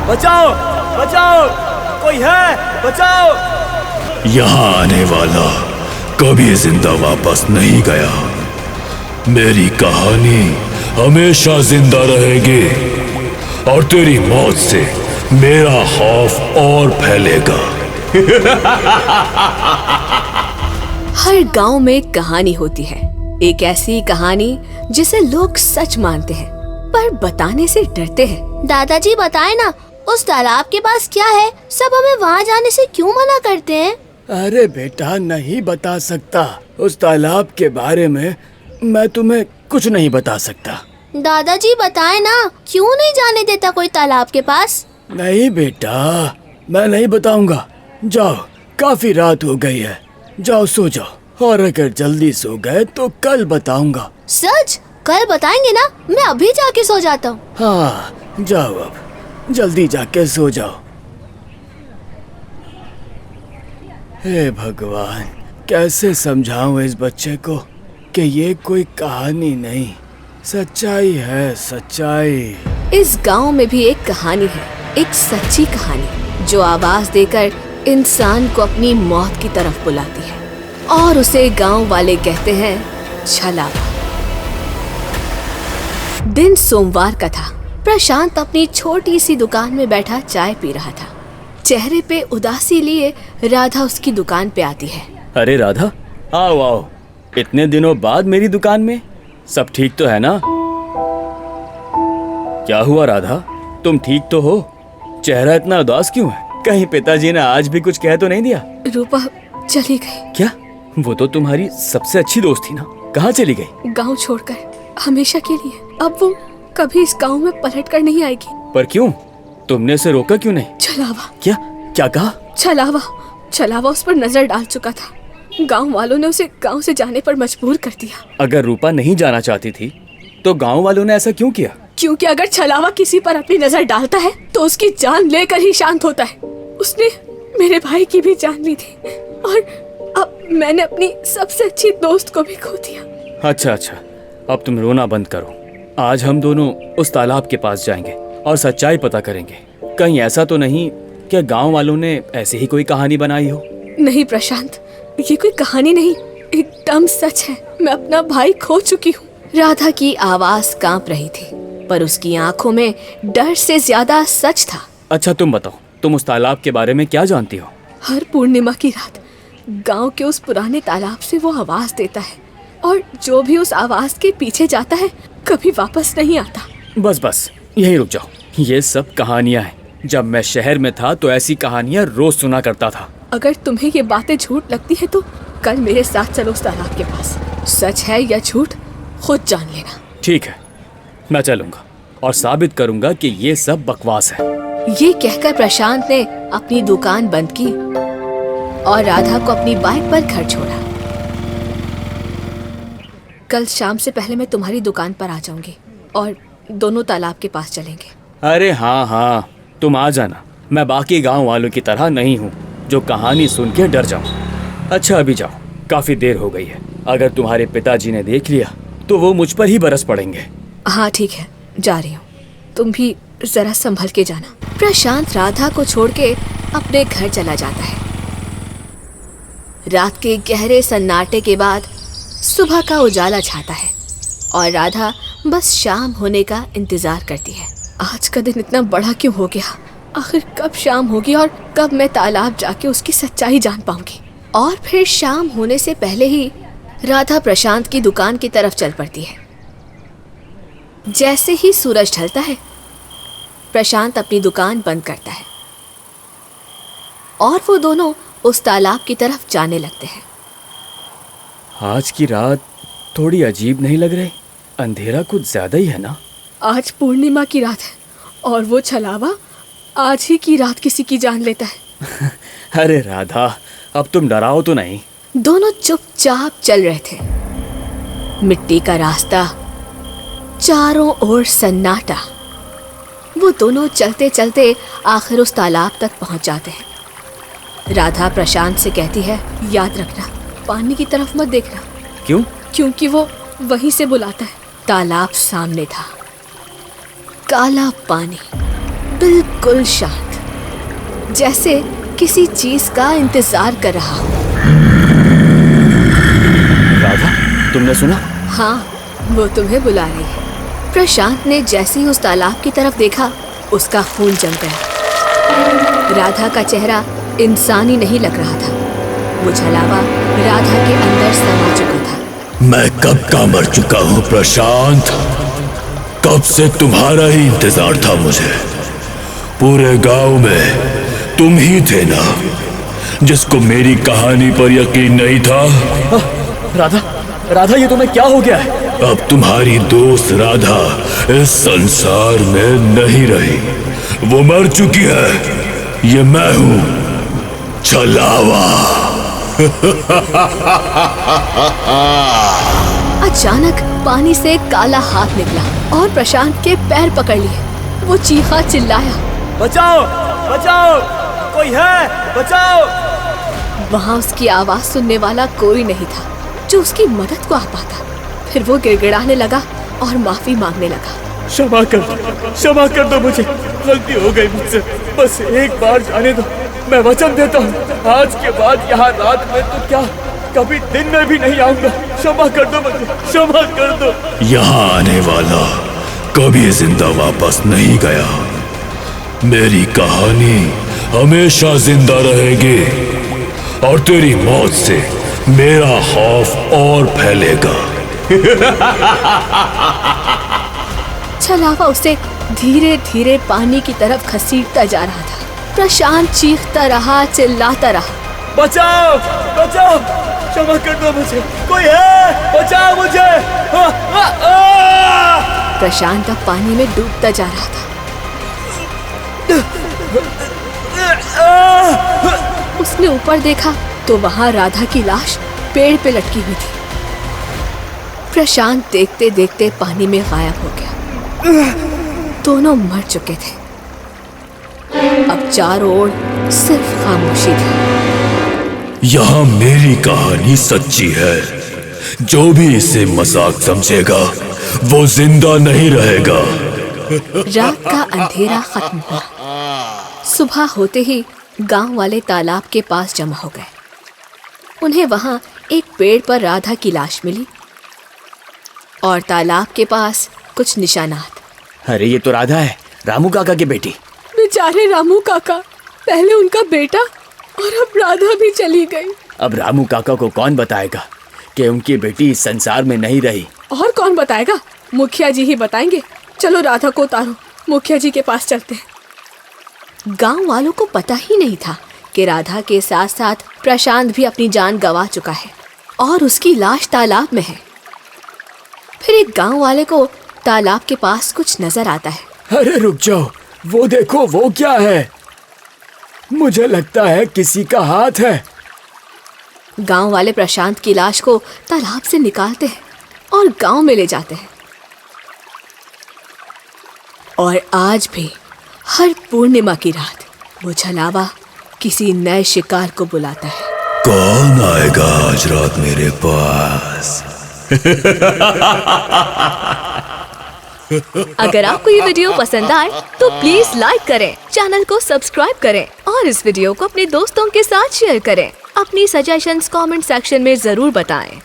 बचाओ बचाओ, कोई है, बचाओ। यहाँ आने वाला कभी जिंदा वापस नहीं गया। मेरी कहानी हमेशा जिंदा रहेगी और तेरी मौत से मेरा खौफ और फैलेगा। हर गांव में एक कहानी होती है, एक ऐसी कहानी जिसे लोग सच मानते हैं पर बताने से डरते हैं। दादाजी बताए ना, उस तालाब के पास क्या है? सब हमें वहाँ जाने से क्यों मना करते हैं? अरे बेटा, नहीं बता सकता। उस तालाब के बारे में मैं तुम्हें कुछ नहीं बता सकता। दादाजी बताए ना, क्यों नहीं जाने देता कोई तालाब के पास? नहीं बेटा, मैं नहीं बताऊंगा। जाओ, काफी रात हो गई है, जाओ सो जाओ। और अगर जल्दी सो गए तो कल बताऊंगा। सच? कल बताएंगे ना? मैं अभी जाके सो जाता हूँ। हाँ, जाओ अब, जल्दी जाके सो जाओ। हे भगवान, कैसे समझाऊं इस बच्चे को कि ये कोई कहानी नहीं, सच्चाई है, सच्चाई। इस गांव में भी एक कहानी है, एक सच्ची कहानी जो आवाज देकर इंसान को अपनी मौत की तरफ बुलाती है और उसे गांव वाले कहते हैं छलावा। दिन सोमवार का था। प्रशांत अपनी छोटी सी दुकान में बैठा चाय पी रहा था। चेहरे पे उदासी लिए राधा उसकी दुकान पे आती है। अरे राधा, आओ आओ, इतने दिनों बाद मेरी दुकान में। सब ठीक तो है ना? क्या हुआ राधा, तुम ठीक तो हो? चेहरा इतना उदास क्यों है? कहीं पिताजी ने आज भी कुछ कह तो नहीं दिया? रूपा चली गई। क्या? वो तो तुम्हारी सबसे अच्छी दोस्त थी ना, कहाँ चली गई? गांव छोड़कर, हमेशा के लिए। अब वो कभी इस गांव में पलट कर नहीं आएगी। पर क्यों? तुमने उसे रोका क्यों नहीं? छलावा। क्या क्या कहा? छलावा उस पर नजर डाल चुका था। गांव वालों ने उसे गांव से जाने पर मजबूर कर दिया। अगर रूपा नहीं जाना चाहती थी तो गांव वालों ने ऐसा क्यों किया? क्योंकि अगर छलावा किसी पर अपनी नजर डालता है तो उसकी जान लेकर ही शांत होता है। उसने मेरे भाई की भी जान ली थी और अब मैंने अपनी सबसे अच्छी दोस्त को भी खो दिया। अच्छा, अब तुम रोना बंद करो। आज हम दोनों उस तालाब के पास जाएंगे और सच्चाई पता करेंगे। कहीं ऐसा तो नहीं कि गांव वालों ने ऐसी ही कोई कहानी बनाई हो? नहीं प्रशांत, ये कोई कहानी नहीं, एकदम सच है। मैं अपना भाई खो चुकी हूँ। राधा की आवाज कांप रही थी पर उसकी आंखों में डर से ज्यादा सच था। अच्छा तुम बताओ, तुम उस तालाब के बारे में क्या जानती हो? हर पूर्णिमा की रात गांव के उस पुराने तालाब से वो आवाज देता है और जो भी उस आवाज के पीछे जाता है कभी वापस नहीं आता। बस यहीं रुक जाओ। ये सब कहानियां हैं। जब मैं शहर में था तो ऐसी कहानियां रोज सुना करता था। अगर तुम्हें ये बातें झूठ लगती है तो कल मेरे साथ चलो उस तालाब के पास। सच है या झूठ खुद जान लेना। ठीक है, मैं चलूंगा और साबित करूंगा कि ये सब बकवास है। ये कहकर प्रशांत ने अपनी दुकान बंद की और राधा को अपनी बाइक पर घर छोड़ा। कल शाम से पहले मैं तुम्हारी दुकान पर आ जाऊंगी और दोनों तालाब के पास चलेंगे। अरे हाँ, तुम आ जाना। मैं बाकी गांव वालों की तरह नहीं हूँ जो कहानी सुन के डर जाऊँ। अच्छा अभी जाओ, काफी देर हो गई है। अगर तुम्हारे पिताजी ने देख लिया तो वो मुझ पर ही बरस पड़ेंगे। हाँ ठीक है, जा रही हूँ। तुम भी जरा संभल के जाना। प्रशांत राधा को छोड़ के अपने घर चला जाता है। रात के गहरे सन्नाटे के बाद सुबह का उजाला छाता है और राधा बस शाम होने का इंतजार करती है। आज का दिन इतना बड़ा क्यों हो गया? आखिर कब शाम होगी और कब मैं तालाब जाके उसकी सच्चाई जान पाऊंगी? और फिर शाम होने से पहले ही राधा प्रशांत की दुकान की तरफ चल पड़ती है। जैसे ही सूरज ढलता है प्रशांत अपनी दुकान बंद करता है और वो दोनों उस तालाब की तरफ जाने लगते हैं। आज की रात थोड़ी अजीब नहीं लग रही? अंधेरा कुछ ज्यादा ही है ना? आज पूर्णिमा की रात है और वो छलावा आज ही की रात किसी की जान लेता है। अरे राधा, अब तुम डराओ तो नहीं। दोनों चुपचाप चल रहे थे। मिट्टी का रास्ता, चारों ओर सन्नाटा। वो दोनों चलते चलते आखिर उस तालाब तक पहुंच जाते हैं। राधा प्रशांत से कहती है, याद रखना पानी की तरफ मत देखना। क्यों? क्योंकि वो वहीं से बुलाता है। तालाब सामने था, काला पानी, बिल्कुल शांत, जैसे किसी चीज का इंतजार कर रहा हो। राधा, तुमने सुना? हाँ, वो तुम्हें बुला रही है। प्रशांत ने जैसे ही उस तालाब की तरफ देखा, उसका खून जम गया। राधा का चेहरा इंसानी नहीं लग रहा था। वो छलावा राधा के अंदर समा चुका था। मैं कब का मर चुका हूँ प्रशांत। कब से तुम्हारा ही इंतजार था मुझे। पूरे गांव में तुम ही थे ना जिसको मेरी कहानी पर यकीन नहीं था। राधा, राधा, ये तुम्हें क्या हो गया है? अब तुम्हारी दोस्त राधा इस संसार में नहीं रही। वो मर चुकी है। ये मैं हूं, छलावा। अचानक पानी से एक काला हाथ निकला और प्रशांत के पैर पकड़ लिए। वो चीखा चिल्लाया, बचाओ, बचाओ, कोई है, बचाओ। वहाँ उसकी आवाज सुनने वाला कोई नहीं था जो उसकी मदद को आ पाता। फिर वो गिड़गिड़ाने लगा और माफी मांगने लगा। क्षमा कर दो मुझे, गलती हो गई मुझसे। बस एक बार जाने दो, मैं वचन देता हूँ, आज के बाद यहाँ रात में तो क्या, कभी दिन में भी नहीं आऊंगा। क्षमा कर दो मुझे, क्षमा कर दो। यहाँ आने वाला कभी जिंदा वापस नहीं गया। मेरी कहानी हमेशा जिंदा रहेगी और तेरी मौत से मेरा खौफ और फैलेगा। छलावा उसे धीरे धीरे पानी की तरफ घसीटता जा रहा था। प्रशांत चीखता रहा, चिल्लाता रहा, बचाओ, बचाओ, क्षमा कर दो मुझे, कोई है, बचाओ मुझे। प्रशांत अब पानी में डूबता जा रहा था। उसने ऊपर देखा तो वहां राधा की लाश पेड़ पे लटकी हुई थी। प्रशांत देखते देखते पानी में गायब हो गया। दोनों मर चुके थे। अब चारों ओर सिर्फ खामोशी थी। यहाँ मेरी कहानी सच्ची है। जो भी इसे मजाक समझेगा वो जिंदा नहीं रहेगा। रात का अंधेरा खत्म हुआ। सुबह होते ही गांव वाले तालाब के पास जमा हो गए। उन्हें वहां एक पेड़ पर राधा की लाश मिली और तालाब के पास कुछ निशानात। अरे ये तो राधा है, रामू काका की बेटी। बेचारे रामू काका, पहले उनका बेटा और अब राधा भी चली गई। अब रामू काका को कौन बताएगा कि उनकी बेटी इस संसार में नहीं रही? और कौन बताएगा? मुखिया जी ही बताएंगे। चलो राधा को उतारो, मुखिया जी के पास चलते हैं। गांव वालों को पता ही नहीं था कि राधा के साथ साथ प्रशांत भी अपनी जान गंवा चुका है और उसकी लाश तालाब में है। फिर एक गांव वाले को तालाब के पास कुछ नजर आता है। अरे रुक जाओ, वो देखो, वो क्या है? मुझे लगता है किसी का हाथ है। गांव वाले प्रशांत की लाश को तालाब से निकालते हैं और गांव में ले जाते हैं। और आज भी हर पूर्णिमा की रात वो छलावा किसी नए शिकार को बुलाता है। कौन आएगा आज रात मेरे पास? अगर आपको ये वीडियो पसंद आए तो प्लीज लाइक करें, चैनल को सब्सक्राइब करें और इस वीडियो को अपने दोस्तों के साथ शेयर करें। अपनी सजेशंस कमेंट सेक्शन में जरूर बताएं।